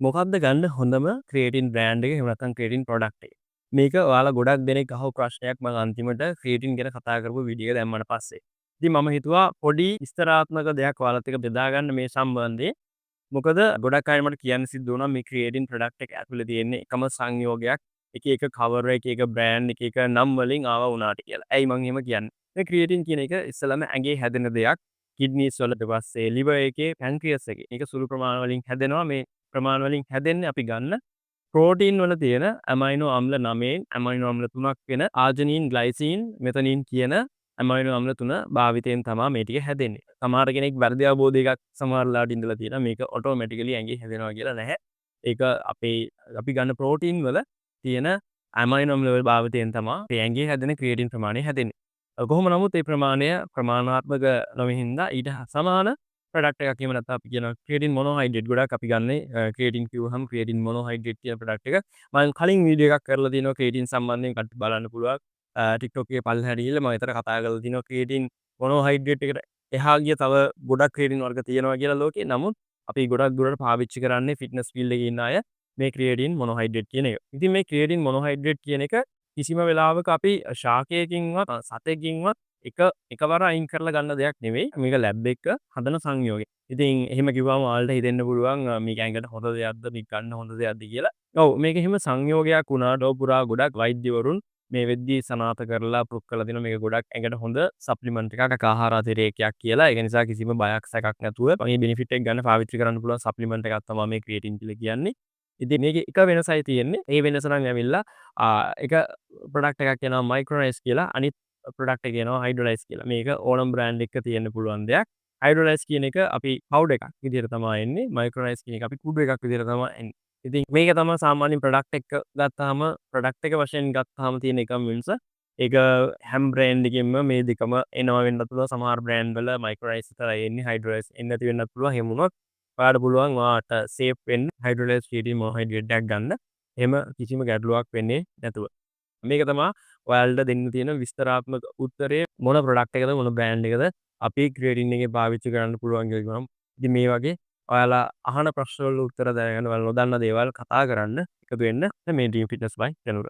මොකක්ද ගන්න හොඳම ක්‍රියේටින් බ්‍රෑන්ඩ් එක එහෙම නැත්නම් ක්‍රියේටින් ප්‍රොඩක්ට් එක. මේක ඔයාලා ගොඩක් දෙනෙක් අහපු ප්‍රශ්නයක් මම අන්තිමට ක්‍රියේටින් ගැන කතා කරපු වීඩියෝ එක දැම්මට පස්සේ. ඉතින් මම හිතුවා පොඩි විස්තරාත්මක දෙයක් ඔයාලත් එක්ක බෙදා ගන්න මේ සම්බන්ධයෙන්. මොකද ගොඩක් අය මට කියන්න සිද්ධ වුණා මේ ක්‍රියේටින් ප්‍රොඩක්ට් එක ඇතුලේ තියෙන්නේ එකම සංයෝගයක් එක එක කවර් එක එක බ්‍රෑන්ඩ් එක එක නම් වලින් ආවා වුණාට කියලා. ඇයි මං එහෙම කියන්නේ? මේ ක්‍රියේටින් කියන එක ඉස්සෙල්ලාම ඇඟේ හැදෙන දෙයක්. කිඩ්නිස් වල ඊට පස්සේ ලිවර් එකේ පැන්ක්‍රියස් එකේ. මේක සුළු ප්‍රමාණ වලින් හැදෙනවා. මේ ප්‍රමාණ වලින් හැදෙන්නේ අපි ගන්න ප්‍රෝටීන් වල තියෙන ඇමයිනෝ අම්ල 9න් ඇමයිනෝ අම්ල 3ක් වෙන ආජනීන්, ග්ලයිසීන්, මෙතනීන් කියන ඇමයිනෝ අම්ල 3 භාවිතයෙන් තමයි මේ ටික හැදෙන්නේ. සමහර කෙනෙක් වැරදි අවබෝධයකට සමහර වෙලාවට ඉඳලා තියෙනවා මේක ඔටෝමැටිකලි ඇඟේ හැදෙනවා කියලා නැහැ. ඒක අපි ගන්න ප්‍රෝටීන් වල තියෙන ඇමයිනෝ අම්ල වල භාවිතයෙන් තමයි අපේ ඇඟේ හැදෙන ක්‍රියේටින් ප්‍රමාණය හැදෙන්නේ. කොහොම නමුත් මේ ප්‍රමාණය ප්‍රමාණාත්මක නොවෙන හින්දා ඊට සමාන ප්‍රොඩක්ට් එකක් එහෙම නැත්නම් අපි කියනවා ක්‍රියේටින් මොනෝහයිඩ්‍රේට් ගොඩක් අපි ගන්නේ ක්‍රියේටින් කිව්වහම ක්‍රියේටින් මොනෝහයිඩ්‍රේට් කියන ප්‍රොඩක්ට් එක මම කලින් වීඩියෝ එකක් කරලා තියෙනවා ක්‍රියේටින් සම්බන්ධයෙන් කට්ටිය බලන්න පුළුවන් TikTok එකේ පල්ලෙහාට ගිහලා මම ඒතර කතා කරලා තියෙනවා ක්‍රියේටින් මොනෝහයිඩ්‍රේට් එකට එහා ගිය තව ගොඩක් ක්‍රියේටින් වර්ග තියෙනවා කියලා ලෝකේ. නමුත් අපි ගොඩක් දුරට පාවිච්චි කරන්නේ ෆිට්නස් ෆීල්ඩ් එකේ ඉන්න අය මේ ක්‍රියේටින් මොනෝහයිඩ්‍රේට් කියන එක. ඉතින් මේ ක්‍රියේටින් මොනෝහයිඩ්‍රේට් කියන එක කිසිම වෙලාවක අපි ශාකයකින්වත් සතෙකින්වත් එකවර අයින් කරලා ගන්න දෙයක් නෙවෙයි. මේක ලැබ් එක හදන සංයෝගයක්. ඉතින් එහෙම කිව්වම ඔයාලට හිතෙන්න පුළුවන් මේක ඇඟට හොඳ දෙයක්ද මේක ගන්න හොඳ දෙයක්ද කියලා. ඔව් මේක එහෙම සංයෝගයක් වුණාට ඔය පුරා ගොඩක් වෛද්‍යවරුන් මේ වෙද්දී සනාථ කරලා ප්‍රූෆ් කරලා දෙනවා මේක ගොඩක් ඇඟට හොඳ සප්ලිමන්ට් එකක් ආහාර අතිරේකයක් කියලා. ඒක නිසා කිසිම බයක් සැකක් නැතුව මේ බෙනිෆිට් එක ගන්න පාවිච්චි කරන්න පුළුවන් සප්ලිමන්ට් එකක් තමයි මේ ක්‍රියේටින් කියලා කියන්නේ. ඉතින් මේකේ එක වෙනසයි තියෙන්නේ. ඒ වෙනස නම් ඇවිල්ලා එක ප්‍රොඩක්ට් එකක් කියනවා මයික්‍රොනයිස් කියලා. අනිත් ප්‍රොඩක්ට් එක කියනවා හයිඩ්‍රොලයිස් කියලා. මේක ඕනම බ්‍රෑන්ඩ් එකක තියෙන්න පුළුවන් දෙයක්. හයිඩ්‍රොලයිස් කියන එක අපි පවුඩර් එකක් විදිහට තමයි එන්නේ. මයික්‍රොනයිස් කියන එක අපි කුඩු එකක් විදිහට තමයි එන්නේ. ඉතින් මේක තමයි සාමාන්‍ය ප්‍රොඩක්ට් එක ගත්තාම ප්‍රොඩක්ට් එක වශයෙන් ගත්තාම තියෙන එකම වෙනස. ඒක හැම බ්‍රෑන්ඩ් එකකින්ම මේ දෙකම එනවා වෙන්නත් පුළුවන්. සමහර බ්‍රෑන්ඩ් වල මයික්‍රොනයිස් විතරයි එන්නේ. හයිඩ්‍රොලයිස් එන්නේ නැති වෙන්නත් පුළුවන්. එහෙම වුණොත් ඔයාලට පුළුවන් ඔයාට සේෆ් වෙන්න හයිඩ්‍රොලයිස් ක්‍රියේටින් මොනෝහයිඩ්‍රේට් එකක් ගන්න. එහෙම කිසිම ගැටලුවක් වෙන්නේ නැතුව. මේක තමා ඔයාලට දෙන්න තියෙන විස්තරාත්මක උත්තරේ මොන ප්‍රොඩක්ට් එකද මොන බ්‍රෑන්ඩ් එකද අපි ක්‍රියේටින් එකේ පාවිච්චි කරන්න පුළුවන් කියලා කිව්වම ඉතින් මේ වගේ ඔයාලා අහන ප්‍රශ්න වල උත්තර දැනගන්න ඔයාලා නොදන්න දේවල් කතා කරන්න එකතු වෙන්න මේ ඩ්‍රීම් ෆිට්නස් බයි දැනුර